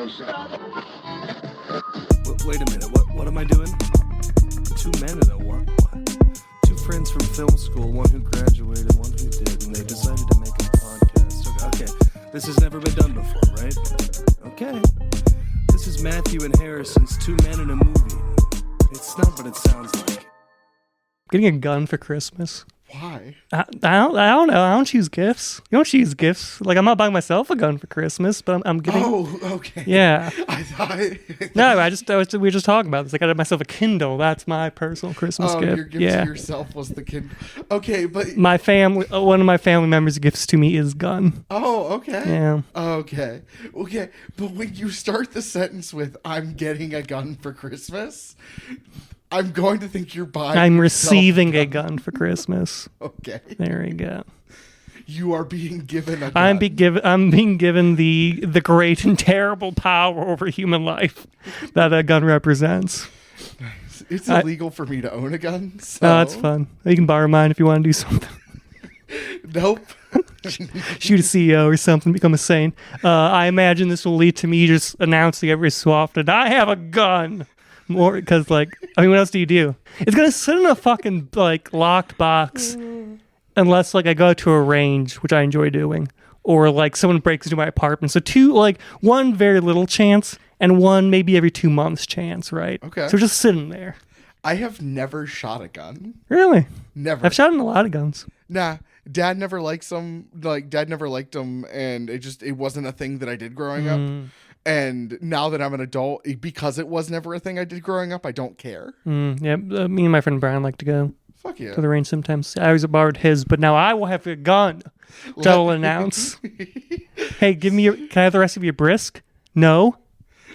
Wait a minute, what am I doing? Two men and a what? Two friends from film school, one who graduated, one who did, and they decided to make a podcast. Okay, this has never been done before, right? Okay. This is Matthew and Harrison's Two Men in a Movie. It's not what it sounds like. Getting a gun for Christmas. Why? I don't know. I don't choose gifts. You don't choose gifts. Like, I'm not buying myself a gun for Christmas, but I'm getting... Oh, okay. Yeah. I thought... No, we were just talking about this. Like, I got myself a Kindle. That's my personal Christmas gift. Your gift to yourself was the Kindle. Okay, but... My family, one of my family members' gifts to me is gun. Oh, okay. Yeah. Okay. But when you start the sentence with, I'm getting a gun for Christmas... I'm going to think you're buying. I'm receiving a gun for Christmas. Okay. There we go. You are being given a gun. I'm being given the great and terrible power over human life that a gun represents. Nice. It's illegal for me to own a gun. So. That's fun. You can borrow mine if you want to do something. Nope. Shoot a CEO or something, become a saint. I imagine this will lead to me just announcing every so often, I have a gun. More because, like, I mean, what else do you do? It's gonna sit in a fucking like locked box, unless like I go to a range, which I enjoy doing, or like someone breaks into my apartment. So one very little chance, and one maybe every 2 months chance, right? Okay. So just sitting there. I have never shot a gun. Really? Never. I've shot in a lot of guns. Nah. Dad never liked them. Like, Dad never liked them, and it wasn't a thing that I did growing up. And now that I'm an adult, because it was never a thing I did growing up, I don't care. Yeah, me and my friend Brian like to go Fuck yeah. to the range sometimes. I always borrowed his, but now I will have a gun, which I will announce. Hey, can I have the rest of your brisk? No.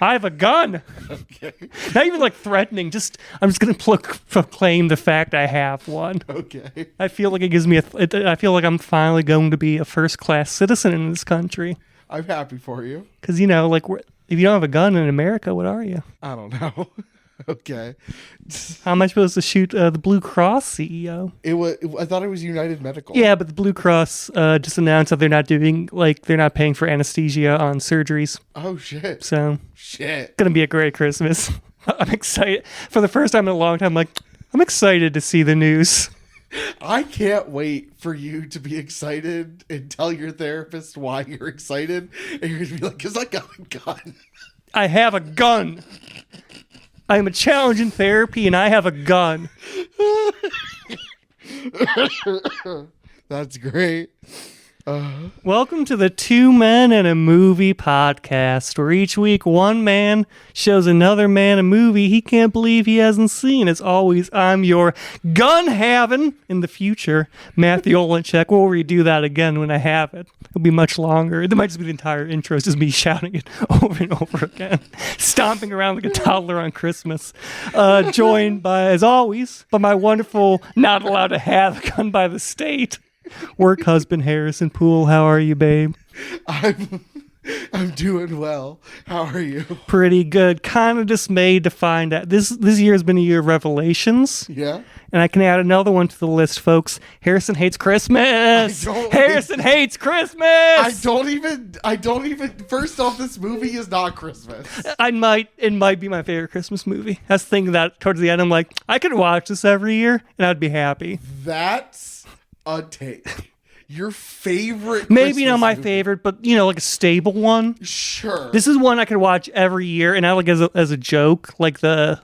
I have a gun. Okay. Not even like threatening. I'm just gonna proclaim the fact I have one. Okay. I feel like it gives me I feel like I'm finally going to be a first-class citizen in this country. I'm happy for you. Because like if you don't have a gun in America, what are you? I don't know. Okay. How am I supposed to shoot the Blue Cross CEO? I thought it was United Medical. Yeah, but the Blue Cross just announced that they're not paying for anesthesia on surgeries. Oh shit. So shit. It's gonna be a great Christmas. I'm excited for the first time in a long time. I'm excited to see the news. I can't wait for you to be excited and tell your therapist why you're excited. And you're going to be like, because I got a gun. I have a gun. I am a challenge in therapy and I have a gun. That's great. Welcome to the Two Men and a Movie podcast, where each week one man shows another man a movie he can't believe he hasn't seen. As always, I'm your gun-having, in the future, Matthew Olenchek. We'll redo that again when I have it. It'll be much longer. It might just be the entire intro. It's just me shouting it over and over again, stomping around like a toddler on Christmas. Joined by, as always, by my wonderful, not allowed to have a gun by the state, work husband Harrison Poole. How are you, babe? I'm doing well. How are you? Pretty good. Kind of dismayed to find out this year has been a year of revelations. Yeah. And I can add another one to the list, folks. Harrison hates Christmas. Harrison hates Christmas. I don't even. First off, this movie is not Christmas. It might be my favorite Christmas movie. That's the thing that towards the end, I'm like, I could watch this every year and I'd be happy. That's a take. Your favorite Maybe Christmas not my movie. favorite, but like a stable one. Sure. This is one I could watch every year, and I like as a joke, like the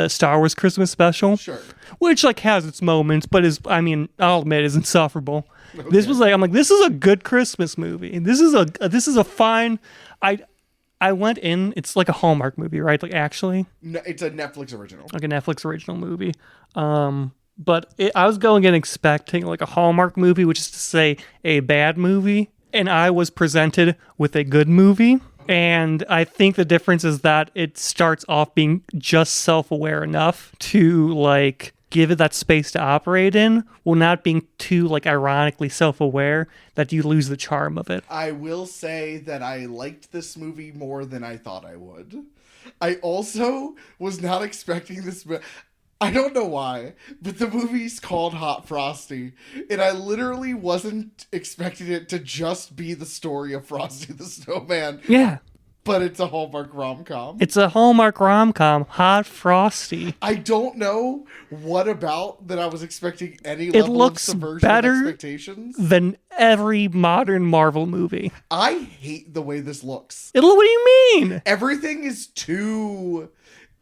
Star Wars Christmas special. Sure. Which like has its moments, but I'll admit is insufferable. Okay. This was this is a good Christmas movie. This is a fine. I went in. It's like a Hallmark movie, right? Like actually, No, it's a Netflix original. like a Netflix original movie. But I was going in expecting like a Hallmark movie, which is to say a bad movie, and I was presented with a good movie. And I think the difference is that it starts off being just self-aware enough to like give it that space to operate in, while not being too like ironically self-aware that you lose the charm of it. I will say that I liked this movie more than I thought I would. I also was not expecting this. I don't know why, but the movie's called Hot Frosty, and I literally wasn't expecting it to just be the story of Frosty the Snowman. Yeah. But it's a Hallmark rom-com. It's a Hallmark rom-com, Hot Frosty. I don't know what about that I was expecting any It level looks of subversion better of expectations. than every modern Marvel movie. I hate the way this looks. What do you mean? Everything is too...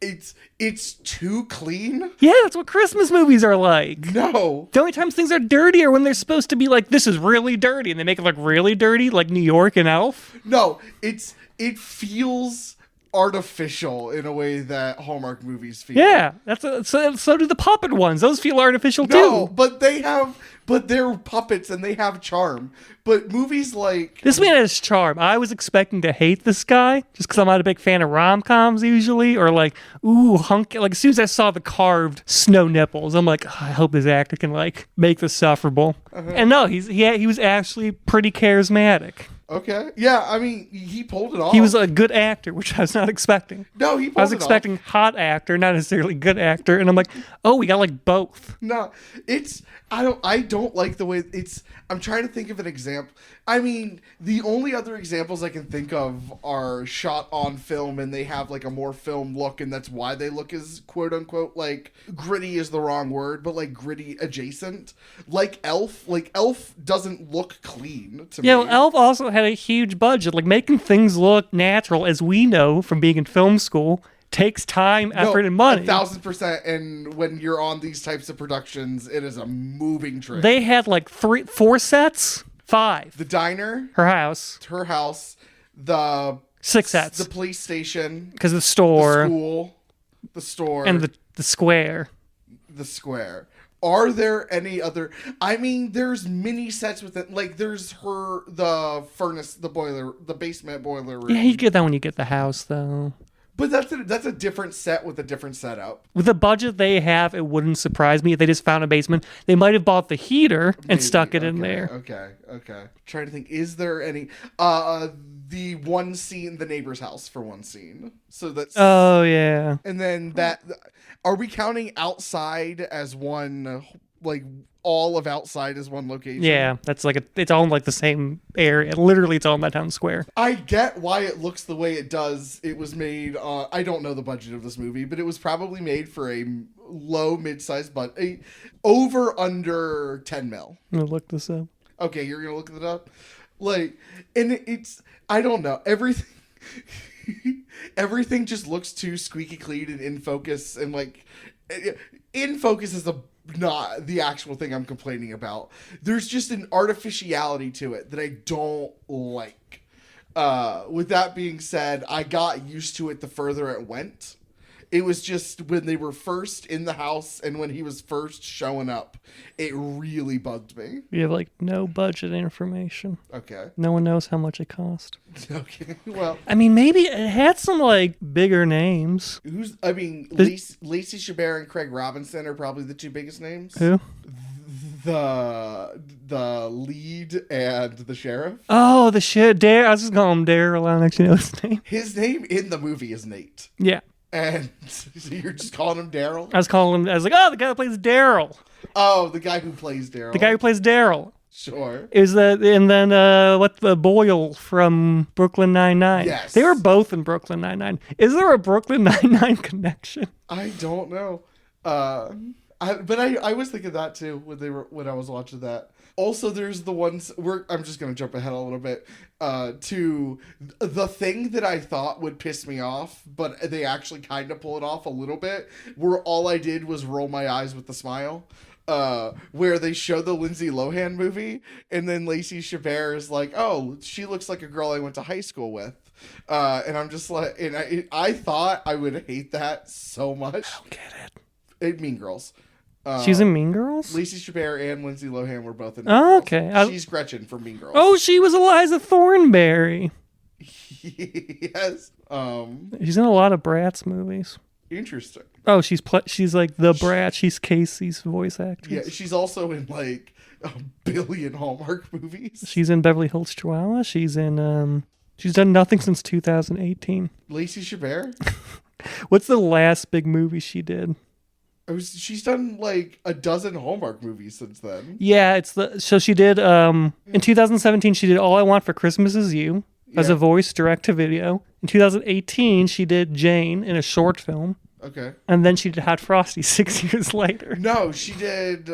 It's too clean. Yeah, that's what Christmas movies are like. No. The only times things are dirty are when they're supposed to be like, this is really dirty, and they make it look really dirty, like New York and Elf. No, it feels artificial in a way that Hallmark movies feel. Yeah, so do the puppet ones. Those feel artificial No, too. but they're puppets and they have charm. But movies like This man has charm. I was expecting to hate this guy just because I'm not a big fan of rom-coms usually, or like, ooh, hunky. Like as soon as I saw the carved snow nipples, I'm like, oh, I hope this actor can like make this sufferable. And no, he was actually pretty charismatic. Okay. Yeah, I mean, he pulled it off. He was a good actor, which I was not expecting. No, he pulled I was it expecting off. hot actor, not necessarily good actor, and I'm like, oh, we got like both. No, I don't like the way I'm trying to think of an example. I mean, the only other examples I can think of are shot on film and they have like a more film look, and that's why they look as quote unquote like gritty is the wrong word, but like gritty adjacent. Like Elf doesn't look clean to me. Yeah, well, Elf also had a huge budget. Like making things look natural, as we know from being in film school, takes time, effort, and money. 1,000%. And when you're on these types of productions, it is a moving train. They had like 4 sets, 5. The diner, Her house, her house, the 6 sets. the police station, Because the the store school, the store, and the square. the square. Are there any other? I mean, there's mini sets with it. Like, there's the furnace, the boiler, the basement boiler room. Yeah, you get that when you get the house, though. But that's a different set with a different setup. With the budget they have, it wouldn't surprise me if they just found a basement. They might have bought the heater and Maybe. stuck it in Okay, there. Okay. Trying to think, is there any? The one scene, the neighbor's house for one scene. So that's. Oh, yeah. And then that. Are we counting outside as one? Like all of outside as one location? Yeah, that's like it's all in like the same area. Literally, it's all in that town square. I get why it looks the way it does. It was made. I don't know the budget of this movie, but it was probably made for a low mid-sized budget, over under 10 mil. I'm gonna look this up. Okay, you're gonna look it up. Like, and it's I don't know everything. Everything just looks too squeaky clean and in focus, and like in focus is not the actual thing I'm complaining about. There's just an artificiality to it that I don't like. With that being said, I got used to it the further it went. It was just when they were first in the house and when he was first showing up, it really bugged me. You have like no budget information. Okay. No one knows how much it cost. Okay. Well, I mean, maybe it had some like bigger names. Lacey Chabert and Craig Robinson are probably the two biggest names. Who? The lead and the sheriff. Oh, the shit. I was just calling him Daryl. I don't actually know his name. His name in the movie is Nate. Yeah. And so you're just calling him Daryl? I was like, oh, the guy who plays Daryl. Oh, the guy who plays Daryl. The guy who plays Daryl. Sure. Is that, and then the Boyle from Brooklyn Nine-Nine. Yes. They were both in Brooklyn Nine-Nine. Is there a Brooklyn Nine-Nine connection? I don't know. I was thinking that too when I was watching that. Also, there's the ones I'm just gonna jump ahead a little bit to the thing that I thought would piss me off, but they actually kind of pull it off a little bit. Where all I did was roll my eyes with a smile. Where they show the Lindsay Lohan movie, and then Lacey Chabert is like, "Oh, she looks like a girl I went to high school with," and I'm just like, and I thought I would hate that so much. I don't get it. Mean Girls. She's in Mean Girls? Lacey Chabert and Lindsay Lohan were both in Mean Oh, Girls. okay. She's Gretchen from Mean Girls. Oh, she was Eliza Thornberry. Yes. She's in a lot of Bratz movies. Interesting. Oh, she's like the Brat. She's Casey's voice actress. Yeah, she's also in like a billion Hallmark movies. She's in Beverly Hills Chihuahua. She's in she's done nothing since 2018. Lacey Chabert? What's the last big movie she did? She's done like a dozen Hallmark movies since then. Yeah, so she did in 2017 she did All I Want for Christmas Is You, as a voice direct to video. In 2018, she did Jane in a short film. Okay. And then she did Hot Frosty 6 years later. No, she did.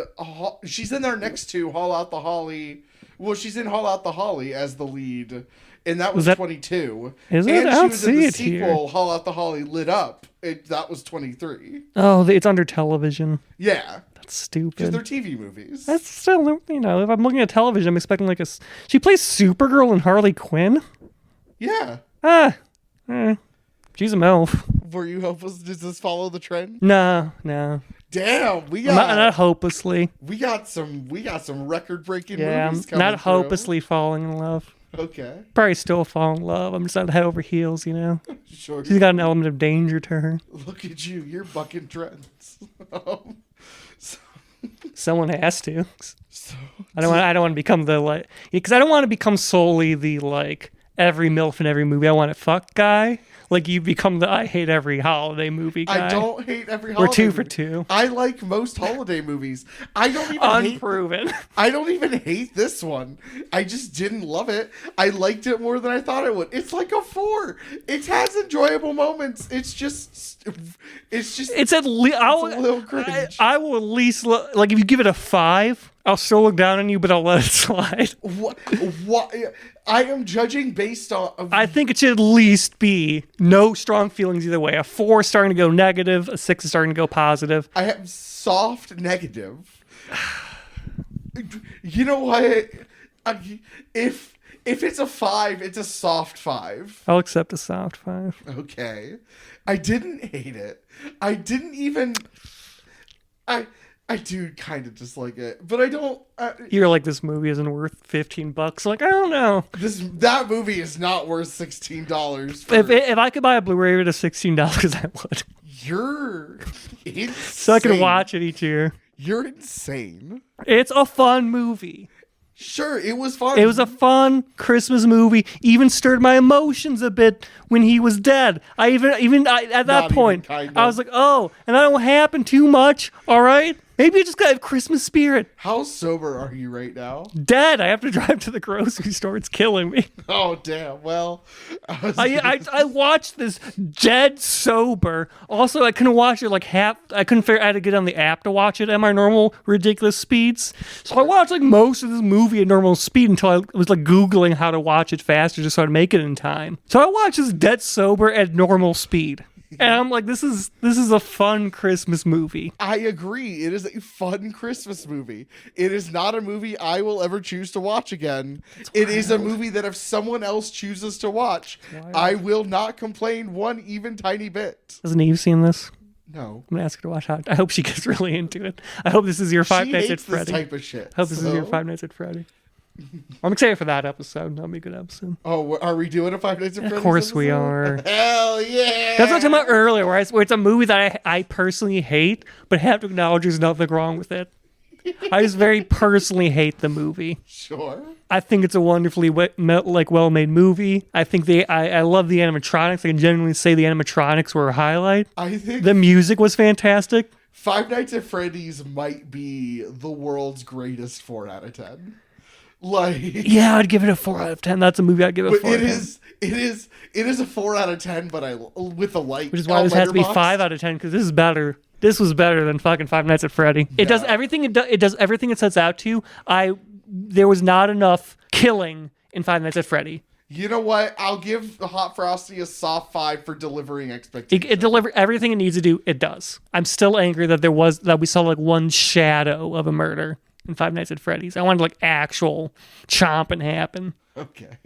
She's in there next to Haul Out the Holly. Well, she's in Haul Out the Holly as the lead, and that was 22. Is it? And I she don't was see in the it sequel, here. Haul Out the Holly Lit Up. That was 23. Oh, it's under television. Yeah. That's Because stupid. they're TV movies. That's still, if I'm looking at television, I'm expecting like she plays Supergirl and Harley Quinn? Yeah. She's a MILF. Were you hopeless? Does this follow the trend? No. Damn, Not hopelessly. we got some record breaking Yeah, movies I'm coming not hopelessly falling in love. through. Okay. Probably still falling in love. I'm just not head over heels, Sure. She's got an element of danger to her. Look at you. You're bucking trends. Someone has to. So, I don't want to become the because I don't want to become solely the every MILF in every movie I want to fuck guy. Like you become the I hate every holiday movie guy. I don't hate every holiday We're 2 movie. for 2. I like most holiday movies. I don't even Unproven. I don't even hate this one. I just didn't love it. I liked it more than I thought I would. It's like a 4. It has enjoyable moments. It's At least a little cringe. I will at least if you give it a 5, I'll still look down on you, but I'll let it slide. What? I am judging based on. I think it should at least be no strong feelings either way. A 4 is starting to go negative. A 6 is starting to go positive. I have soft negative. You know what? If it's a 5, it's a soft 5. I'll accept a soft 5. Okay. I didn't hate it. I didn't even. I do kind of dislike it, but I don't. You're like, this movie isn't worth $15. Like, I don't know. That movie is not worth $16. If I could buy a Blu-ray at $16, I would. You're insane. So I can watch it each year. You're insane. It's a fun movie. Sure, it was fun. It was a fun Christmas movie. Even stirred my emotions a bit when he was dead. I at that Not point, even, kind of. I was like, oh, and that don't happen too much. All right, maybe I just got a Christmas spirit. How sober are you right now? Dead. I have to drive to the grocery store. It's killing me. Oh damn. Well, I watched this dead sober. Also, I couldn't watch it I couldn't figure. I had to get on the app to watch it at my normal ridiculous speeds. So I watched most of this movie at normal speed until I was Googling how to watch it faster just so I'd make it in time. So I watched this dead sober at normal speed. And I'm like, this is a fun Christmas movie. I agree. It is a fun Christmas movie. It is not a movie I will ever choose to watch again. It is a movie that if someone else chooses to watch, I will not complain one even tiny bit. Hasn't Eve seen this? No. I'm gonna ask her to watch I hope she gets really into it. I hope this is your Five She Nights at hates this Freddy. type of shit. I hope this is your Five Nights at Freddy. I'm excited for that episode. That'll be a good episode. Oh, are we doing a 5 Nights at Freddy's? Of course we episode? are. Hell yeah! That's what I was talking about earlier, where it's a movie that I personally hate, but have to acknowledge there's nothing wrong with it. I just very personally hate the movie. Sure. I think it's a wonderfully well-made movie. I think I love the animatronics. I can genuinely say the animatronics were a highlight. I think The music was fantastic. Five Nights at Freddy's might be the world's greatest 4 out of 10. Yeah, I'd give it a 4 out of 10. That's a movie I'd give a 4 out of 10. It is a 4 out of 10, but with a light. Which is why this has to be 5 out of 10, because this is better. This was better than fucking Five Nights at Freddy. It does everything. It does everything it sets out to. There was not enough killing in Five Nights at Freddy. You know what? I'll give the Hot Frosty a soft 5 for delivering expectations. It delivered everything it needs to do. It does. I'm still angry that we saw one shadow of a murder in Five Nights at Freddy's. I wanted actual chomping happen. Okay.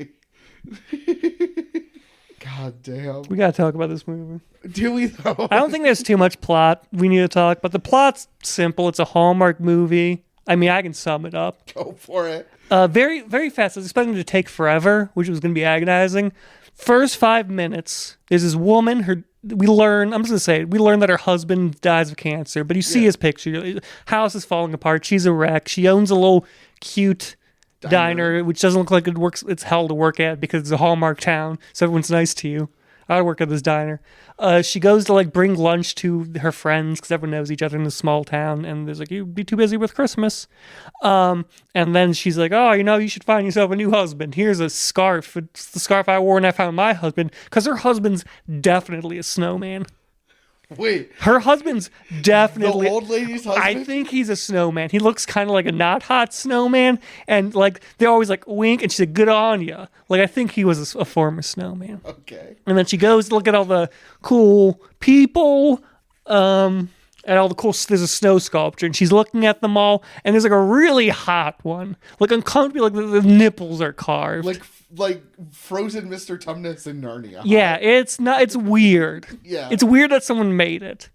God damn. We gotta talk about this movie. Do we though? I don't think there's too much plot we need to talk, but the plot's simple. It's a Hallmark movie. I mean, I can sum it up. Go for it. Very, very fast. I was expecting it to take forever, which was going to be agonizing. First 5 minutes, there's this woman. We learn that her husband dies of cancer, but you see his picture. House is falling apart. She's a wreck. She owns a little cute diner, which doesn't look like it's hell to work at because it's a Hallmark town, so everyone's nice to you. I work at this diner. She goes to like bring lunch to her friends because everyone knows each other in a small town, and there's like, you'd be too busy with Christmas. And then she's like, oh, you should find yourself a new husband. Here's a scarf. It's the scarf I wore when I found my husband, because her husband's definitely a snowman. Wait, her husband's definitely the old lady's husband? I think he's a snowman. He looks kind of like a not hot snowman, and like they always like wink, and she's like, good on ya. Like I think he was a former snowman. Okay. And then she goes to look at all the cool people, and all the cool. There's a snow sculpture, and she's looking at them all, and there's like a really hot one, like uncomfortable, like the nipples are carved, like frozen Mr. Tumnus in Narnia. Yeah, it's not. It's weird. Yeah, it's weird that someone made it.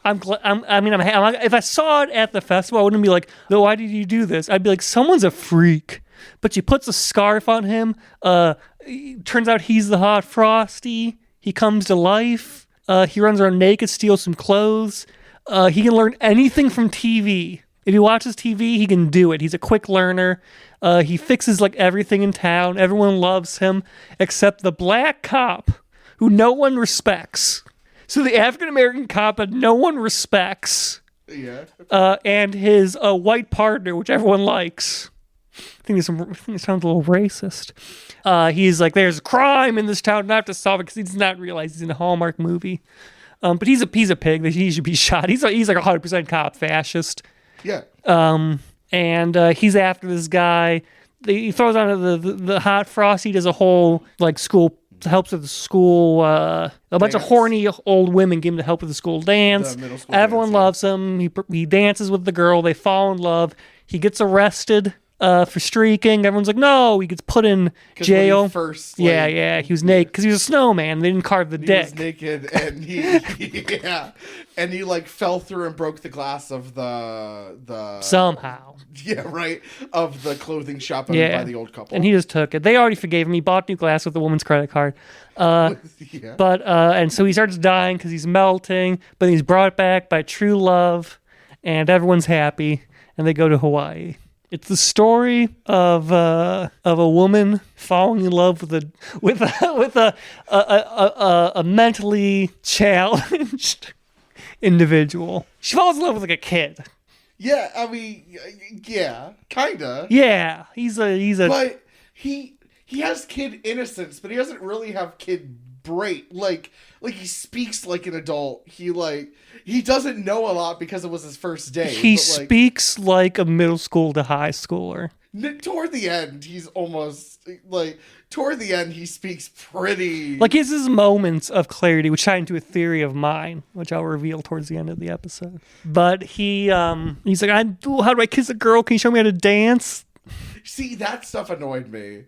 If I saw it at the festival, I wouldn't be like, "No, why did you do this?" I'd be like, "Someone's a freak." But she puts a scarf on him. Turns out he's the hot Frosty. He comes to life. He runs around naked, steals some clothes. He can learn anything from TV. If he watches TV, he can do it. He's a quick learner. He fixes like everything in town. Everyone loves him except the black cop who no one respects. So the African American cop that no one respects. Yeah. And his white partner, which everyone likes. I think it sounds a little racist. He's like, there's crime in this town, and I have to solve it because he does not realize he's in a Hallmark movie. But he's a pig that he should be shot. He's like 100% cop fascist. Yeah. And he's after this guy. He throws on the hot Frosty. Does a whole like school, helps with the school. A bunch of horny old women give him to help with the school dance. Everyone loves him. He dances with the girl. They fall in love. He gets arrested for streaking. Everyone's like, no. He gets put in jail. When he first, he was naked because he was a snowman. They didn't carve the dick. He was naked, and he like fell through and broke the glass of the somehow. Yeah, right, of the clothing shop owned by the old couple. And he just took it. They already forgave him. He bought new glass with the woman's credit card. But and so he starts dying because he's melting. But he's brought back by true love, and everyone's happy. And they go to Hawaii. It's the story of a woman falling in love with a mentally challenged individual. She falls in love with like a kid. Yeah, I mean, yeah, kinda. Yeah, he's a. But he has kid innocence, but he doesn't really have kid brain. Like he speaks like an adult. He doesn't know a lot because it was his first day. He speaks like a middle school to high schooler. Toward the end, he's almost like toward the end he speaks pretty. Like he has his moments of clarity, which tie into a theory of mine, which I'll reveal towards the end of the episode. But he's like, how do I kiss a girl? Can you show me how to dance? See, that stuff annoyed me.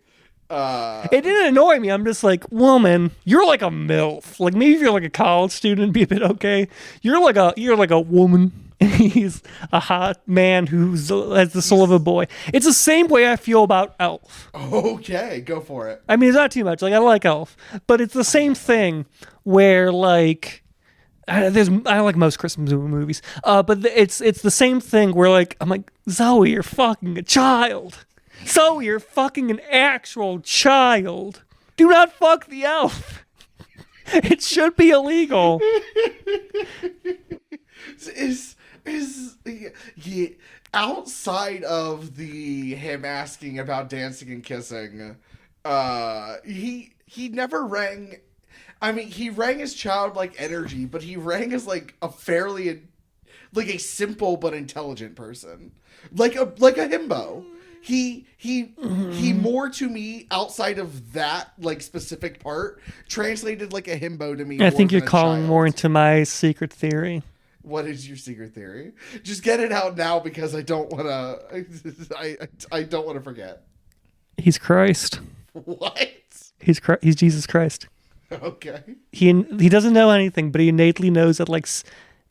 It didn't annoy me. I'm just like, woman, you're like a MILF. Like maybe if you're like a college student, it'd be a bit okay. You're like a woman. He's a hot man who has the soul of a boy. It's the same way I feel about Elf. Okay, go for it. I mean, it's not too much. Like I like Elf, but it's the same thing where like I like most Christmas movies. But it's the same thing where like I'm like, Zoe, you're fucking a child. Zoe, you're fucking an actual child. Do not fuck the elf. It should be illegal. Yeah, outside of him asking about dancing and kissing, he never rang. I mean, he rang his childlike energy, but he rang as like a fairly like a simple but intelligent person, like a himbo. He more to me outside of that like specific part translated like a himbo to me. I think you're calling more into my secret theory. What is your secret theory? Just get it out now because I don't want to. I don't want to forget. He's Christ. What? He's Jesus Christ. Okay. He doesn't know anything, but he innately knows that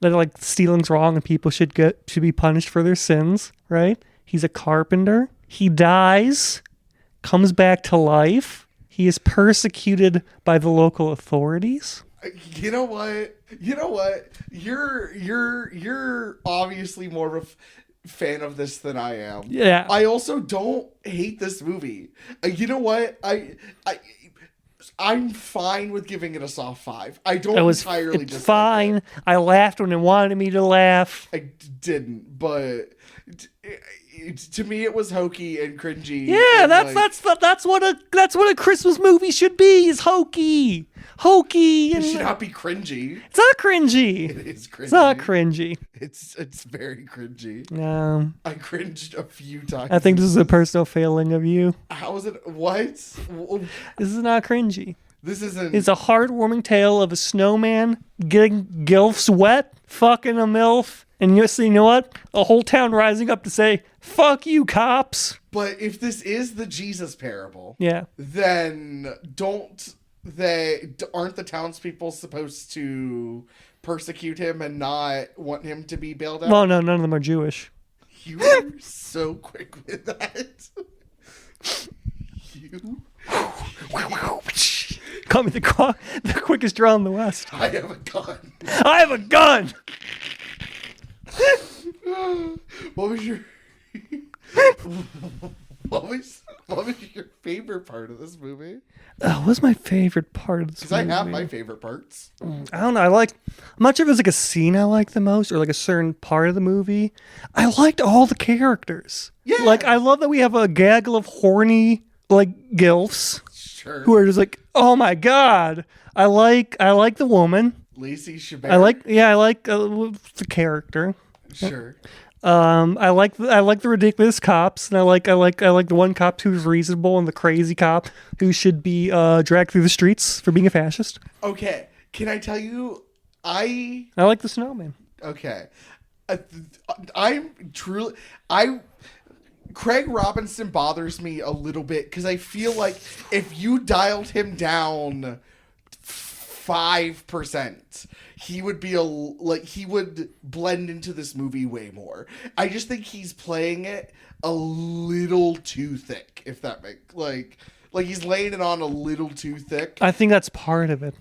that stealing's wrong and people should be punished for their sins. Right? He's a carpenter. He dies, comes back to life. He is persecuted by the local authorities. You know what? You're obviously more of a fan of this than I am. Yeah. I also don't hate this movie. You know what? I'm fine with giving it a soft 5. I don't It's dislike fine. it. I laughed when it wanted me to laugh. I didn't, but to me it was hokey and cringy. Yeah, and that's what a Christmas movie should be. Is hokey. It And should not be cringy. it's not cringy. It is cringy. It's not cringy. It's very cringy. No, I cringed a few times. I think this is a personal failing of you. How is it? What? This is not cringy. This isn't. It's a heartwarming tale of a snowman getting gilfs wet, fucking a MILF, and you know what? A whole town rising up to say, fuck you, cops. But if this is the Jesus parable, Yeah. then aren't the townspeople supposed to persecute him and not want him to be bailed out? Well, no, none of them are Jewish. You are so quick with that. You. Call me the quickest draw in the West. I have a gun. I have a gun! What was your what was your favorite part of this movie? What's my favorite part of this Because I movie? have my favorite parts. I don't know. I'm not sure if it's like a scene I like the most or like a certain part of the movie. I liked all the characters. Yeah. Like, I love that we have a gaggle of horny, like, gilfs Sure. who are just like, oh my god. I like the woman. Lacey Chabert. I like the character. Sure. I like the ridiculous cops, and I like the one cop who's reasonable and the crazy cop who should be dragged through the streets for being a fascist. Okay. Can I tell you? I like the snowman. okay. Craig Robinson bothers me a little bit because I feel like if you dialed him down 5%, he would be he would blend into this movie way more. I just think he's playing it a little too thick, if that makes like he's laying it on a little too thick. I think that's part of it.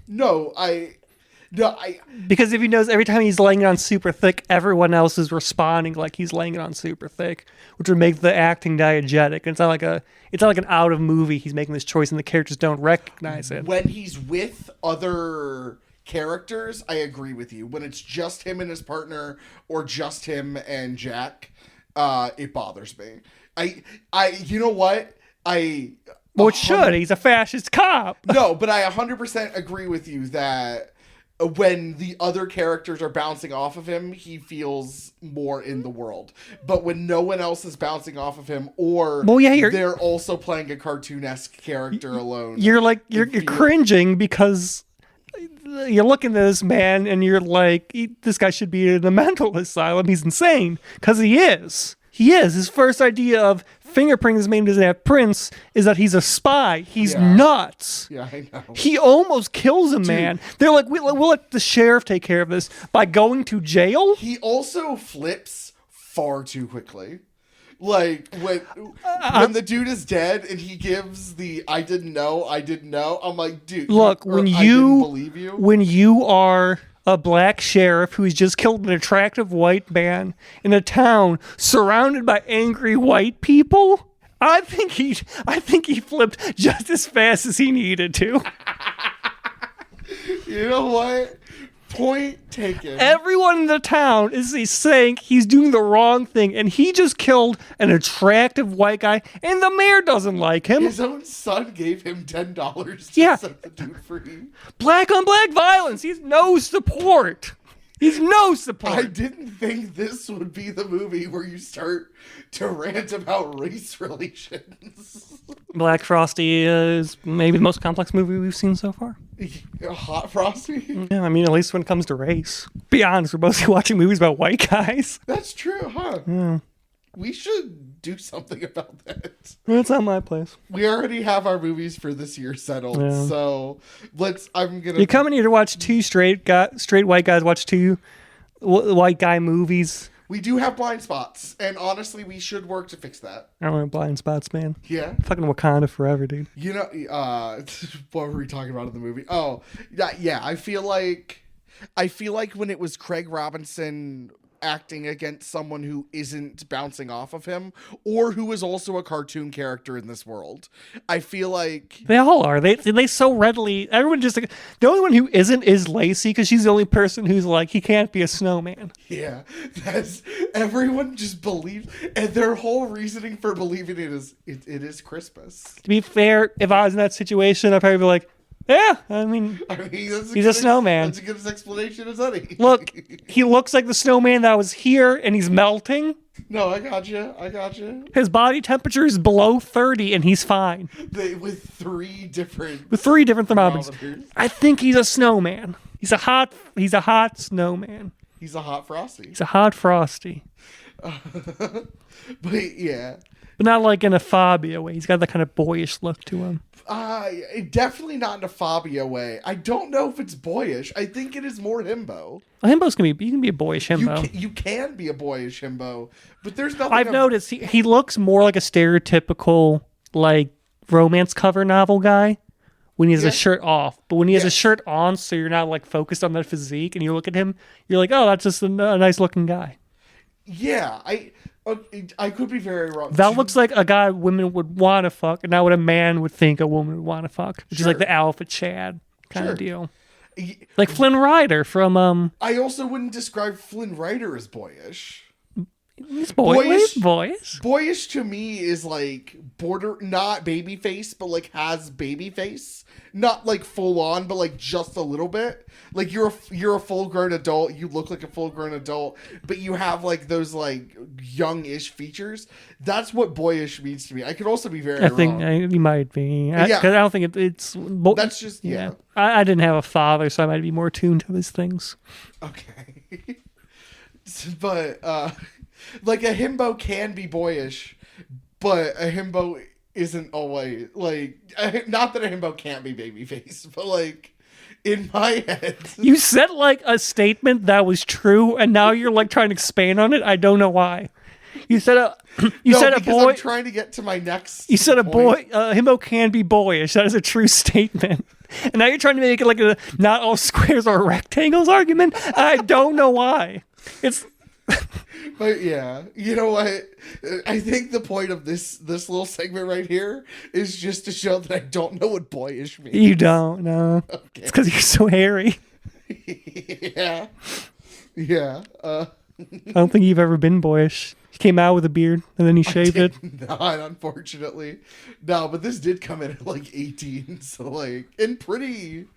Because if he knows every time he's laying it on super thick, everyone else is responding like he's laying it on super thick, which would make the acting diegetic. It's not like an out of movie. He's making this choice and the characters don't recognize it. When he's with other characters, I agree with you. When it's just him and his partner or just him and Jack, it bothers me. You know what? Well, it should. He's a fascist cop. No, but I 100% agree with you that when the other characters are bouncing off of him, he feels more in the world. But when no one else is bouncing off of him, or they're also playing a cartoon-esque character alone, you're cringing because you're looking at this man and you're like, this guy should be in a mental asylum. He's insane. Because he is. He is. His first idea of fingerprinting this man doesn't have prints is that he's a spy. He's nuts. Yeah, I know. He almost kills a man. They're like, we'll let the sheriff take care of this by going to jail. He also flips far too quickly. Like, when the dude is dead and he gives the I didn't know, I'm like, dude, look, I didn't believe you. When you are a black sheriff who's just killed an attractive white man in a town surrounded by angry white people, I think he flipped just as fast as he needed to. You know what? Point taken. Everyone in the town is saying he's doing the wrong thing, and he just killed an attractive white guy, and the mayor doesn't like him. His own son gave him $10 to set the dude free. Black on black violence. He's no support. He's no support. I didn't think this would be the movie where you start to rant about race relations. Black Frosty is maybe the most complex movie we've seen so far. Hot Frosty? Yeah, I mean, at least when it comes to race. Be honest, we're mostly watching movies about white guys. That's true, huh? Yeah. We should do something about that. It's not my place. We already have our movies for this year settled, so You're coming here to watch two straight white guys watch two white guy movies. We do have blind spots, and honestly, we should work to fix that. I don't want blind spots, man. Yeah? Fucking Wakanda forever, dude. You know, what were we talking about in the movie? Oh, yeah, I feel like when it was Craig Robinson acting against someone who isn't bouncing off of him or who is also a cartoon character in this world. I feel like They all are. They so readily. Everyone just like, the only one who isn't is Lacey because she's the only person who's like he can't be a snowman. yeah, that's everyone just believes, and their whole reasoning for believing it is Christmas. To be fair, if I was in that situation, I'd probably be like, yeah, I mean he's a snowman. That's a good explanation as any. Look, he looks like the snowman that was here, and he's melting. No, I got you. His body temperature is below 30, and he's fine. With three different thermometers. I think he's a snowman. He's a hot snowman. He's a hot Frosty. He's a hot Frosty. But yeah. But not like in a Fabio way. He's got that kind of boyish look to him. Definitely not in a Fabio way. I don't know if it's boyish. I think it is more himbo. Well, himbo's you can be a boyish himbo. You can be a boyish himbo, but there's nothing. I've noticed he looks more like a stereotypical like romance cover novel guy when he has a shirt off. But when he has a shirt on, so you're not like focused on that physique, and you look at him, you're like, oh, that's just a nice looking guy. Yeah, I could be very wrong. That looks like a guy women would want to fuck, and not what a man would think a woman would want to fuck. Which is like the alpha Chad kind of deal. Like Flynn Rider from I also wouldn't describe Flynn Rider as boyish. He's boyish. Boyish to me is like not baby face, but like has baby face. Not like full on, but like just a little bit. Like you're a full grown adult. You look like a full grown adult, but you have like those like young-ish features. That's what boyish means to me. I could also be very wrong. I think you might be. Because I don't think it's. That's just I didn't have a father, so I might be more tuned to those things. Okay, but like a himbo can be boyish, but a himbo isn't always like. Not that a himbo can't be babyface, but like in my head, you said like a statement that was true, and now you're like trying to expand on it. I don't know why. You said a boy. I'm trying to get to my next. You said a boy. Himbo can be boyish. That is a true statement. And now you're trying to make it like a not all squares are rectangles argument. I don't know why. It's. But yeah, you know what? I think the point of this little segment right here is just to show that I don't know what boyish means. You don't know. Okay. It's because you're so hairy. Yeah. I don't think you've ever been boyish. You came out with a beard and then you shaved it. Not, unfortunately. No, but this did come in at like 18, so like, and pretty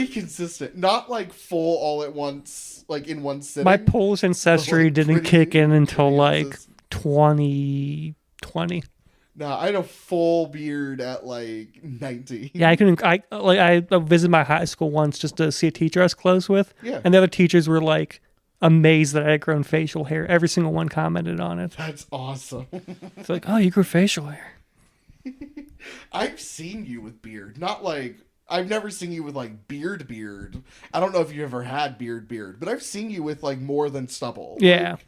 consistent. Not like full all at once, like in one sitting. My Polish ancestry didn't kick in until like 2020. No, I had a full beard at like 19. Yeah, I visited my high school once just to see a teacher I was close with. Yeah. And the other teachers were like amazed that I had grown facial hair. Every single one commented on it. That's awesome. It's like, oh, you grew facial hair. I've seen you with beard. Not like, I've never seen you with like beard. I don't know if you ever had beard, but I've seen you with like more than stubble. Yeah. Like,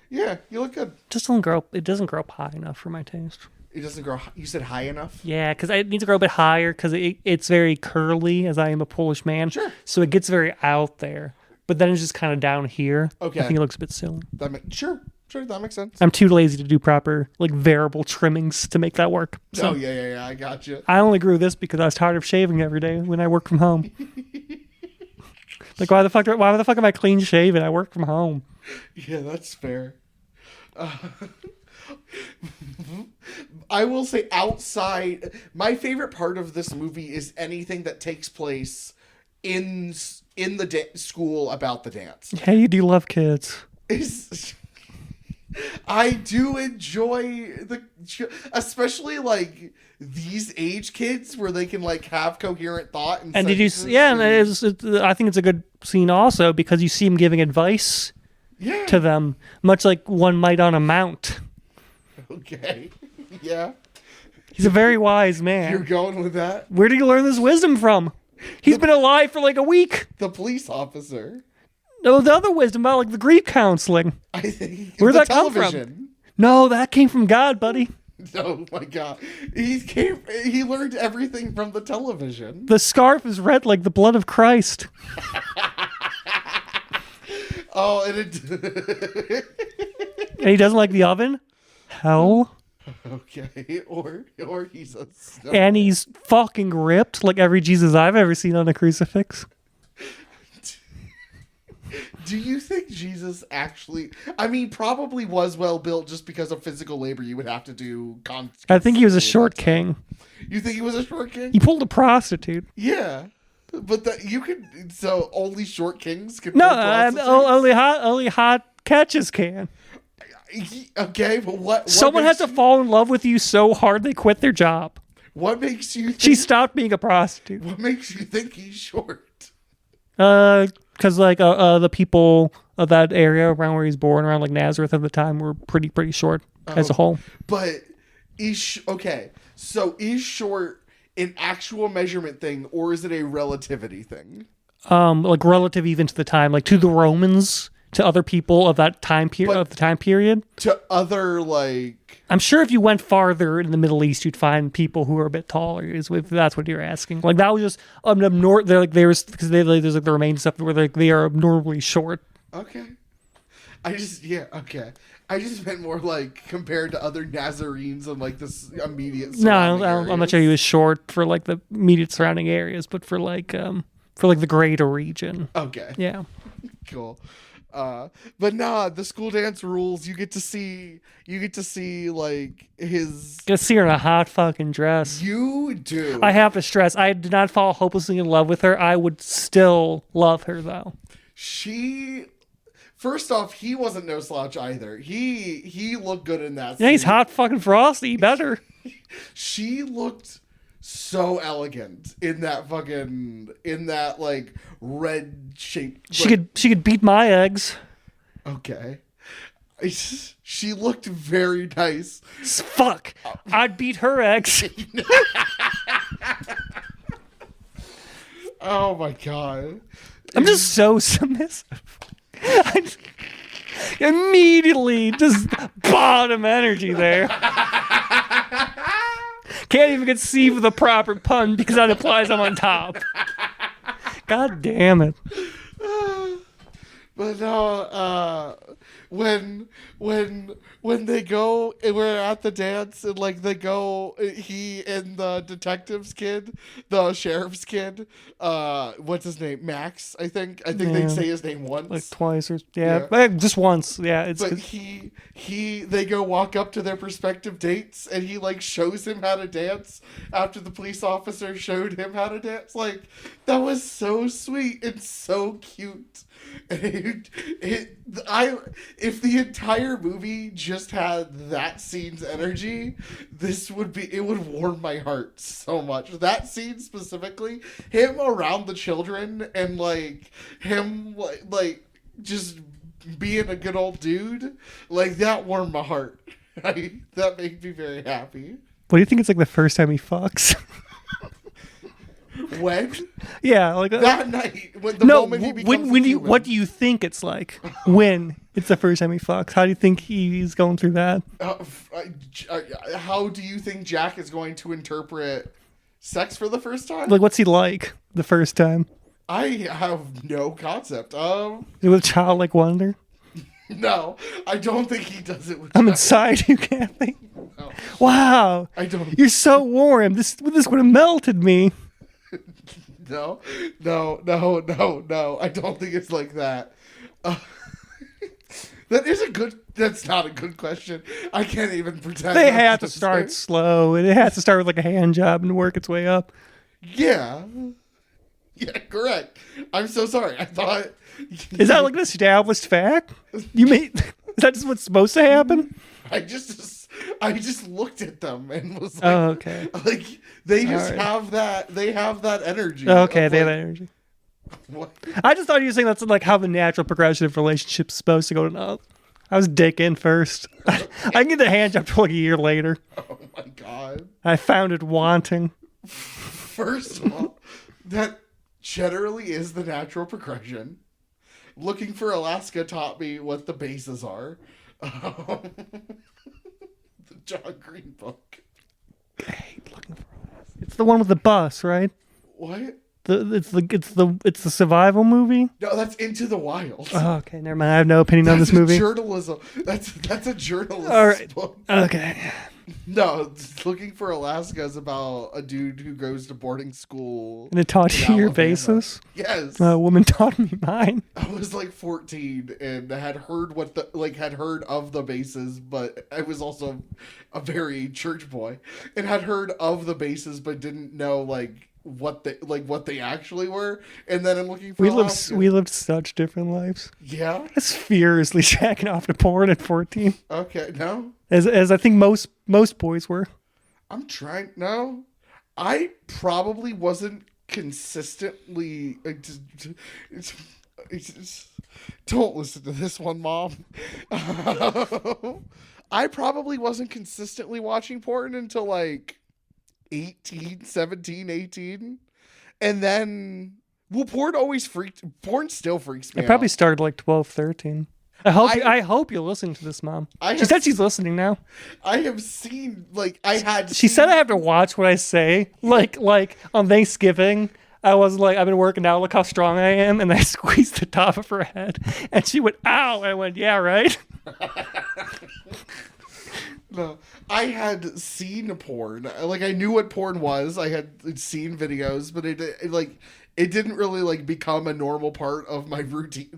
yeah, you look good. It doesn't grow up high enough for my taste. It doesn't grow. You said high enough? Yeah, because it needs to grow a bit higher because it's very curly, as I am a Polish man. Sure. So it gets very out there, but then it's just kind of down here. Okay. I think it looks a bit silly. Sure, that makes sense. I'm too lazy to do proper like variable trimmings to make that work. So oh yeah, I got you. I only grew this because I was tired of shaving every day when I work from home. Like why the fuck am I clean shaven? I work from home. Yeah, that's fair. I will say outside, my favorite part of this movie is anything that takes place in the school about the dance. Hey, you do love kids. I do enjoy especially like these age kids where they can like have coherent thought and did you? Yeah, and I think it's a good scene also because you see him giving advice. Yeah. To them, much like one might on a mount. Okay. Yeah. He's a very wise man. You're going with that? Where did he learn this wisdom from? He's been alive for like a week. The police officer. No, the other wisdom about like the grief counseling. I think. Where'd that come from? No, that came from God, buddy. Oh my God. He learned everything from the television. The scarf is red like the blood of Christ. Oh, and it. And he doesn't like the oven? Hell. Okay, or he's a snowman. And he's fucking ripped like every Jesus I've ever seen on a crucifix. Do you think Jesus actually? I mean, probably was well built just because of physical labor you would have to do. I think he was a short king. You think he was a short king? He pulled a prostitute. Yeah, but that you could. So only short kings can. No, pull prostitutes? only hot catches can. Okay, but what Someone has to fall in love with you so hard they quit their job. What makes you? She stopped being a prostitute. What makes you think he's short? Because the people of that area around where he's born, around like Nazareth at the time, were pretty short as a whole. But okay? So is short an actual measurement thing, or is it a relativity thing? Like relative even to the time, like to the Romans, to other people of that time period of the time period. To other like, I'm sure if you went farther in the Middle East, you'd find people who are a bit taller. If that's what you're asking. Like that was just abnormal. They're like there's like the remains stuff where they are abnormally short. okay. I just meant more like compared to other Nazarenes in like this immediate. No, I'm not sure he was short for like the immediate surrounding areas, but for like the greater region. Okay. Yeah. Cool. But nah, the school dance rules. You get to see like his. Gonna see her in a hot fucking dress. You do. I have to stress, I did not fall hopelessly in love with her. I would still love her though. First off, he wasn't no slouch either. He looked good in that. Yeah, he's scene. hot fucking Frosty. He better. She looked so elegant in that like red shape. She could beat my eggs. Okay. She looked very nice. Fuck. I'd beat her eggs. Oh my god. I'm just so submissive. Immediately just bottom energy there. Can't even conceive of the proper pun because that implies I'm on top. God damn it. But no, when they go, we're at the dance and like they go, he and the detective's kid, the sheriff's kid, what's his name, Max? I think they say his name once, like twice or just once. Yeah, it's. But they go walk up to their prospective dates and he like shows him how to dance after the police officer showed him how to dance. Like that was so sweet and so cute. If the entire movie just had that scene's energy, it would warm my heart so much. That scene specifically, him around the children and like him like just being a good old dude, like that warmed my heart. That made me very happy. What do you think it's like the first time he fucks? When? Yeah, like that night. Moment he becomes when you what do you think it's like when it's the first time he fucks? How do you think he's going through that? How do you think Jack is going to interpret sex for the first time? Like, what's he like the first time? I have no concept. With childlike wonder? No, I don't think he does it with. I'm inside you, Kathy. No. Wow, I don't. You're so warm. This would have melted me. No. I don't think it's like that. That's not a good question. I can't even pretend. They have to start slow, and it has to start with like a hand job and work its way up. Yeah, correct. I'm so sorry. I thought. Is that like an established fact? Is that just what's supposed to happen? I just looked at them and was like, oh, okay. Like they just have that. They have that energy. Okay, they have that energy. What? I just thought you were saying that's like how the natural progression of relationship's supposed to go. No, I was dick in first. I can get the hand job like a year later. Oh my god! I found it wanting. First of all, that generally is the natural progression. Looking for Alaska taught me what the bases are. The John Green book. I hate looking for Alaska. It's the one with the bus, right? What? It's the survival movie. No, that's Into the Wild. Oh, okay, never mind. I have no opinion on this movie. Journalism. That's a journalist All right. book. Okay. No, Looking for Alaska is about a dude who goes to boarding school. And it taught in you your Alabama. basis. Yes. A woman taught me mine. I was like 14 and had heard had heard of the bases, but I was also a very church boy and had heard of the bases, but didn't know what they actually were. And then I'm looking for Alaska. We lived such different lives. Yeah. I was furiously jacking off to porn at 14. Okay. No. As I think most boys were. I'm trying. No, I probably wasn't consistently. Don't listen to this one, Mom. I probably wasn't consistently watching porn until like 17, 18. And then, well, porn still freaks me I probably out. started like 12, 13. I hope you're listening to this, Mom. She said she's listening now. I have seen, She said I have to watch what I say. Like on Thanksgiving, I was like, I've been working out, look how strong I am. And I squeezed the top of her head. And she went, ow. And I went, yeah, right. No, I had seen porn. I knew what porn was. I had seen videos, but it didn't really become a normal part of my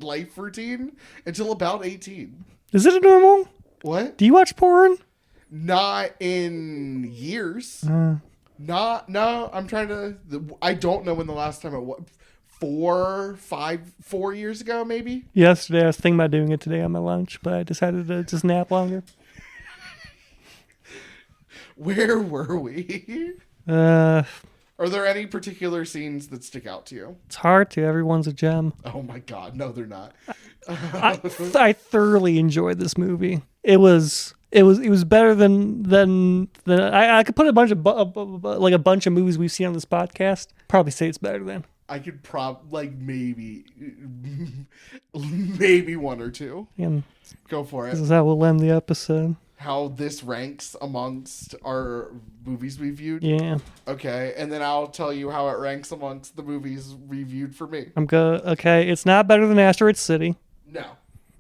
life routine until about 18. Is it a normal? What? Do you watch porn? Not in years. No, I'm trying to. I don't know when the last time it was. 4 years ago, maybe. Yesterday, I was thinking about doing it today on my lunch, but I decided to just nap longer. Where were we? Are there any particular scenes that stick out to you? It's hard to. Everyone's a gem. Oh my God, no, they're not. I thoroughly enjoyed this movie. It was better than I could put a bunch of movies we've seen on this podcast. Probably say it's better than. I could maybe one or two. And Go for this it. is how we'll end the episode. How this ranks amongst our movies we viewed. Yeah. Okay, and then I'll tell you how it ranks amongst the movies reviewed for me. Okay, it's not better than Asteroid City. No,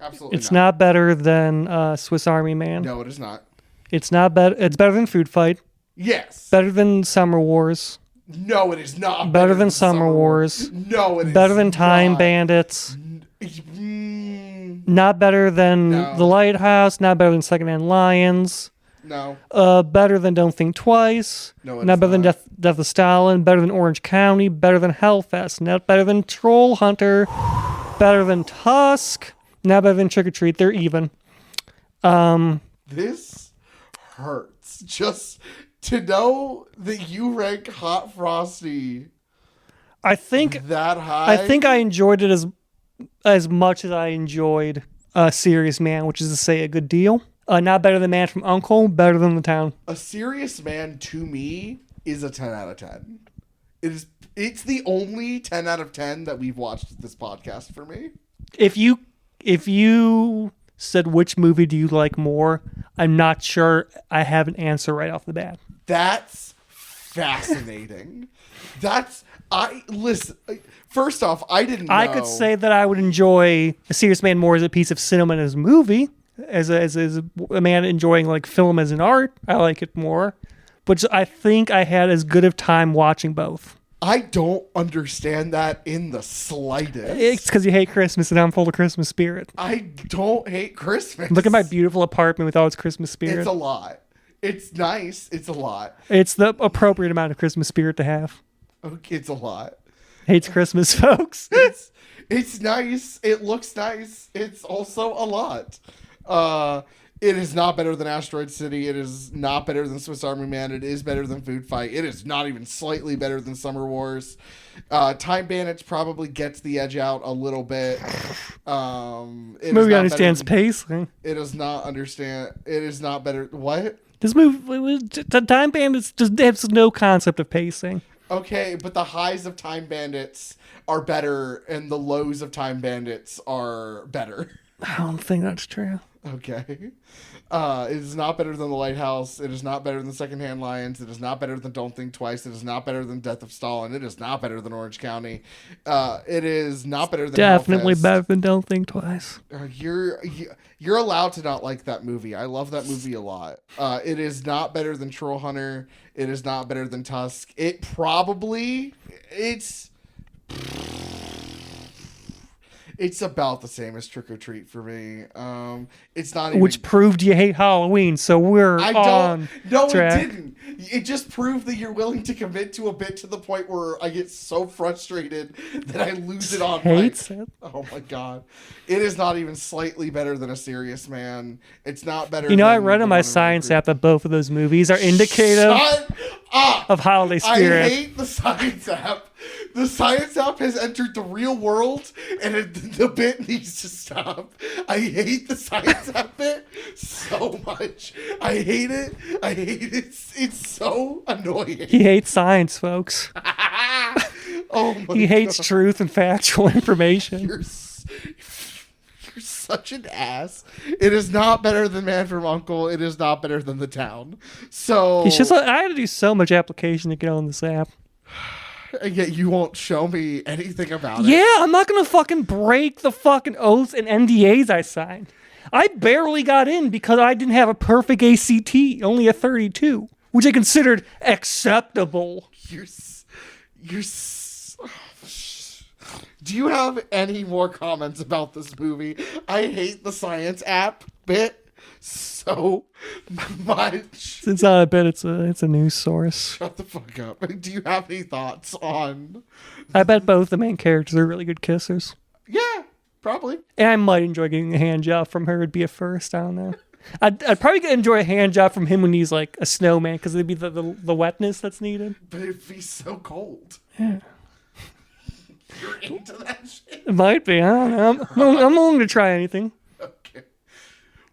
absolutely It's not better than Swiss Army Man. No, it is not. It's not better. It's better than Food Fight. Yes. Better than Summer Wars. No, it is not. Better than Summer Wars. No, it is better than Time not. Bandits. Not better than The Lighthouse. Not better than Secondhand Lions. No. Better than Don't Think Twice. No, not better than Death of Stalin. Better than Orange County. Better than Hellfest. Not better than Troll Hunter. Better than Tusk. Not better than Trick or Treat. They're even. This hurts. Just to know that you rank Hot Frosty I think that high. I think I enjoyed it as much as I enjoyed Serious Man, which is to say a good deal. Not better than Man from U.N.C.L.E., better than The Town. A Serious Man to me is a 10 out of 10. It's the only 10 out of 10 that we've watched at this podcast for me. If you said which movie do you like more, I'm not sure I have an answer right off the bat. That's fascinating. Listen, first off, I didn't know. I could say that I would enjoy A Serious Man more as a piece of cinema and as a movie. As a man enjoying film as an art, I like it more. But I think I had as good of time watching both. I don't understand that in the slightest. It's because you hate Christmas and I'm full of Christmas spirit. I don't hate Christmas. Look at my beautiful apartment with all its Christmas spirit. It's a lot. It's nice. It's a lot. It's the appropriate amount of Christmas spirit to have. Okay, it's a lot. Hates Christmas, folks. It's nice. It looks nice. It's also a lot. It is not better than Asteroid City. It is not better than Swiss Army Man. It is better than Food Fight. It is not even slightly better than Summer Wars. Time Bandits probably gets the edge out a little bit. Movie understands pacing. It does not understand. It is not better. What? This movie, Time Bandits just has no concept of pacing. Okay, but the highs of Time Bandits are better, and the lows of Time Bandits are better. I don't think that's true. Okay. It is not better than The Lighthouse. It is not better than Secondhand Lions. It is not better than Don't Think Twice. It is not better than Death of Stalin. It is not better than Orange County. It is not better than Definitely Hellfest. better than Don't Think Twice. You're allowed to not like that movie. I love that movie a lot. It is not better than Troll Hunter. It is not better than Tusk. It's about the same as Trick or Treat for me. It's not even... Which proved you hate Halloween, so we're on track. It didn't. It just proved that you're willing to commit to a bit to the point where I get so frustrated that I lose it on Hates like, it. oh my god. It is not even slightly better than A Serious Man. It's not better I than read on my science app that both of those movies are indicative Shut up! of holiday spirit. I hate the science app. The science app has entered the real world, and the bit needs to stop. I hate the science app bit so much. I hate it. It's so annoying. He hates science, folks. Oh my He hates God. truth and factual information. You're such an ass. It is not better than Man from U.N.C.L.E. It is not better than The Town. So It's just I had to do so much application to get on this app. and yet you won't show me anything about it. Yeah, I'm not gonna fucking break the fucking oaths and NDAs I signed. I barely got in because I didn't have a perfect ACT, only a 32, which I considered acceptable. Do you have any more comments about this movie? I hate the science app bit so much. It's not a bit. It's a news source. Shut the fuck up. Do you have any thoughts on... I bet both the main characters are really good kissers. Yeah, probably. And I might enjoy getting a hand job from her. It'd be a first. I don't know. I'd probably enjoy a hand job from him when he's like a snowman because it'd be the wetness that's needed. But it'd be so cold. Yeah. You're into that shit? It might be. I don't know. I'm willing to try anything. Okay.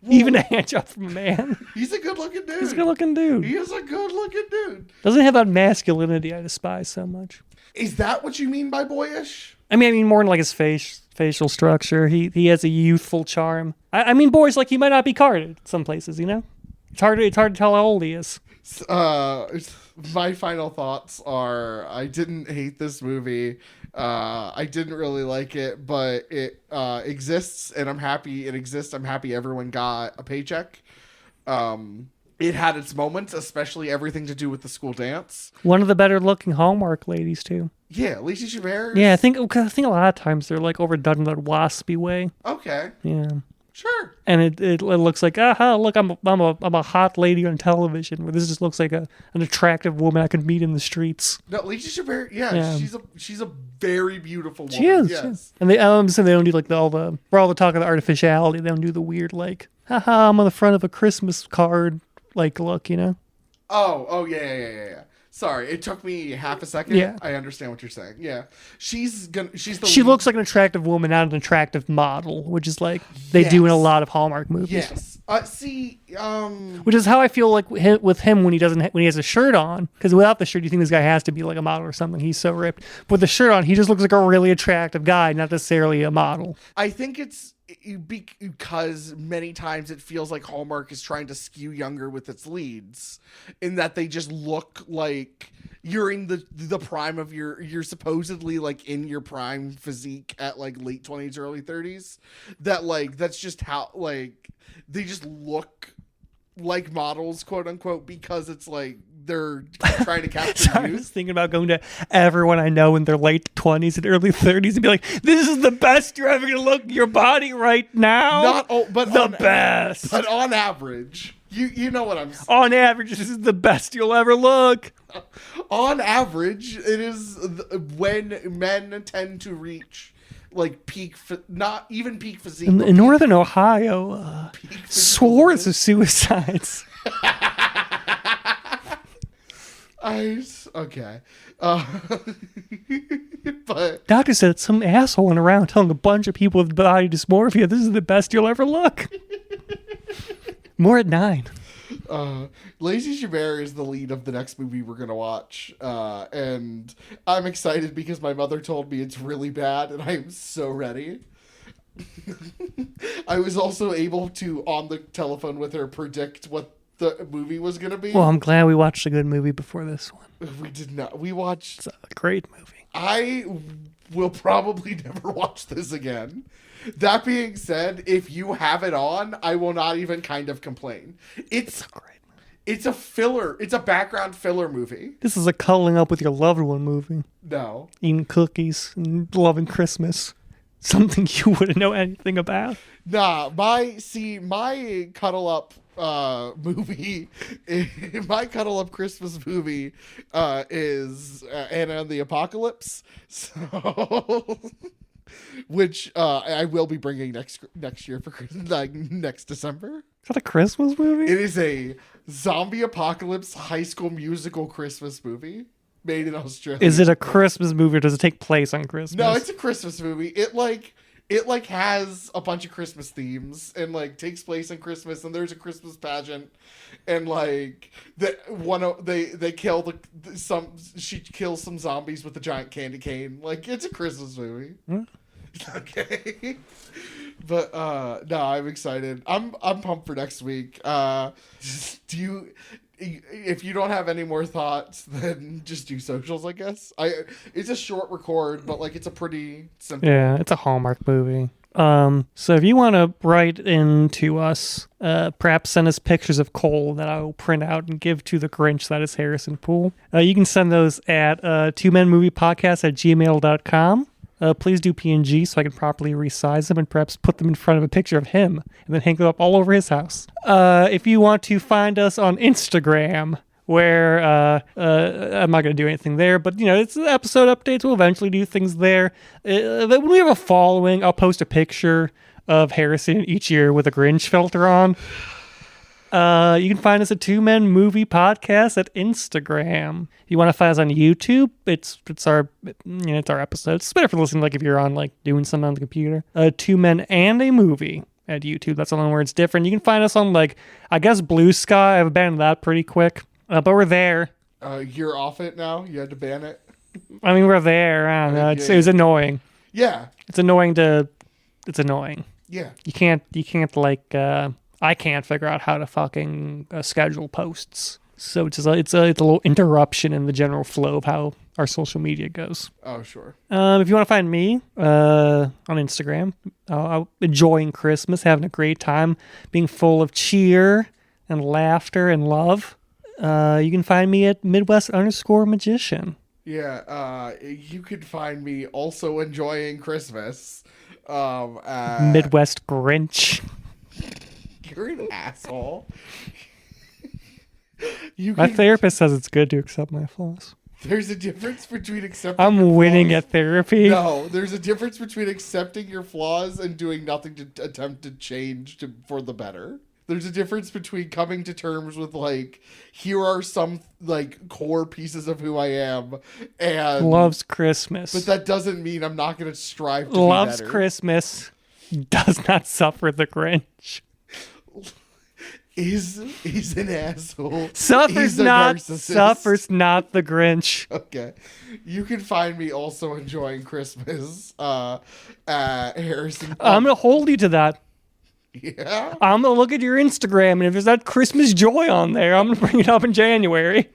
Well, Even a hand job from a man. he's a good-looking dude. He's a good looking dude. He is a good-looking dude. Doesn't have that masculinity I despise so much. Is that what you mean by boyish? I mean more in like his facial structure. He has a youthful charm. I mean, boys, like he might not be carded some places, you know? It's hard to tell how old he is. My final thoughts are I didn't hate this movie. I didn't really like it, but it exists and I'm happy it exists. I'm happy everyone got a paycheck. It had its moments, especially everything to do with the school dance. One of the better looking Hallmark ladies too. Yeah, Lacey Chabert. Yeah, I think a lot of times they're like overdone in that waspy way. Okay, Yeah. sure. And it looks like, look, I'm a hot lady on television. Where this just looks like an attractive woman I could meet in the streets. No, Lacey Chabert. Yeah, Yeah. she's a very beautiful woman. She is. Yes. She is. And they don't do like all the talk of the artificiality. They don't do the weird like, haha, I'm on the front of a Christmas card like look, you know. Oh yeah. Sorry, it took me half a second. Yeah. I understand what you're saying. Yeah, she's the. She looks like an attractive woman, not an attractive model, which is like they do in a lot of Hallmark movies. Yes. Which is how I feel like with him when he has a shirt on. Because without the shirt, you think this guy has to be like a model or something. He's so ripped. But with the shirt on, he just looks like a really attractive guy, not necessarily a model. I think it's because many times it feels like Hallmark is trying to skew younger with its leads, in that they just look like you're in the prime of you're supposedly like in your prime physique at like late 20s, early 30s. That like that's just how like they just look like models, quote unquote, because it's like they're trying to capture I was youth. thinking about going to everyone I know in their late 20s and early 30s and be like, this is the best you're ever going to look your body right now. Not all, but the best. But on average, you know what I'm saying. On average, this is the best you'll ever look. On average, it is when men tend to reach like peak, not even peak physique. In Northern Ohio, peak physique. swords of suicides. Okay. But Doctor said some asshole went around telling a bunch of people with body dysmorphia, this is the best you'll ever look. More at 9. Lacey Chabert is the lead of the next movie we're gonna watch, and I'm excited because my mother told me it's really bad, and I am so ready. I was also able to, on the telephone with her, predict what the movie was going to be. Well, I'm glad we watched a good movie before this one. We did not. We watched... It's a great movie. I will probably never watch this again. That being said, if you have it on, I will not even kind of complain. It's a great movie. It's a filler. It's a background filler movie. This is a cuddling up with your loved one movie. No. Eating cookies and loving Christmas. Something you wouldn't know anything about. Nah, my cuddle up movie, my cuddle up Christmas movie is Anna and the Apocalypse. So, which I will be bringing next year for like next December. Is that a Christmas movie? It is a zombie apocalypse High School Musical Christmas movie made in Australia. Is it a Christmas movie or does it take place on Christmas? No, it's a Christmas movie. It has a bunch of Christmas themes and like takes place in Christmas, and there's a Christmas pageant, and like they kill she kills some zombies with a giant candy cane. Like, it's a Christmas movie. Okay. But no, I'm excited. I'm pumped for next week. If you don't have any more thoughts, then just do socials, I guess. It's a short record, but like it's a pretty simple. Yeah, it's a Hallmark movie. So if you want to write into us, perhaps send us pictures of coal that I will print out and give to the Grinch that is Harrison Poole. You can send those at twomenmoviepodcast@gmail.com. Please do PNG so I can properly resize them and perhaps put them in front of a picture of him and then hang them up all over his house. If you want to find us on Instagram, where I'm not going to do anything there, but it's episode updates. We'll eventually do things there. When we have a following, I'll post a picture of Harrison each year with a Grinch filter on. You can find us at Two Men Movie Podcast at Instagram. If you want to find us on YouTube, it's our episodes. It's better for listening, like if you're on like doing something on the computer. Two Men and a Movie at YouTube. That's the one where it's different. You can find us on like, I guess, Blue Sky. I've abandoned that pretty quick, but we're there. You're off it now. You had to ban it. I mean, we're there. I don't know. It was annoying. Yeah. It's annoying. Yeah. You can't like. I can't figure out how to fucking schedule posts. So it's a little interruption in the general flow of how our social media goes. Oh, sure. If you want to find me on Instagram, I'm enjoying Christmas, having a great time, being full of cheer and laughter and love. You can find me at Midwest_magician. Yeah, you can find me also enjoying Christmas. Midwest Grinch. You're an asshole. My therapist says it's good to accept my flaws. There's a difference between accepting I'm winning at therapy. No, there's a difference between accepting your flaws and doing nothing to attempt to change for the better. There's a difference between coming to terms with, like, here are some, like, core pieces of who I am, and... Loves Christmas. But that doesn't mean I'm not going to strive to Loves be better. Christmas. Does not suffer the Grinch. Is an asshole. Suffers not the Grinch. Okay. You can find me also enjoying Christmas at Harrison. I'm going to hold you to that. Yeah? I'm going to look at your Instagram, and if there's that Christmas joy on there, I'm going to bring it up in January.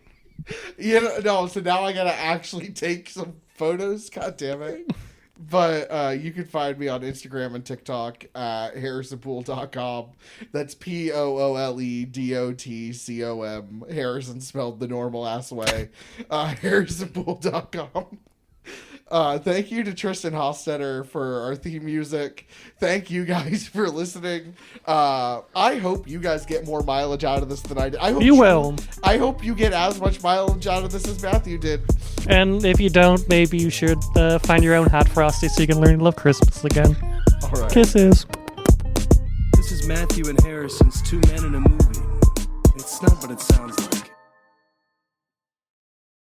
No, so now I got to actually take some photos. God damn it. But you can find me on Instagram and TikTok at harrisonpool.com. That's POOLEDOTCOM. Harrison spelled the normal ass way. harrisonpool.com. Thank you to Tristan Hofstetter for our theme music. Thank you guys for listening. I hope you guys get more mileage out of this than I did. I hope you will. I hope you get as much mileage out of this as Matthew did. And if you don't, maybe you should find your own hot Frosty so you can learn to love Christmas again. All right. Kisses. This is Matthew and Harrison's Two Men in a Movie. It's not what it sounds like.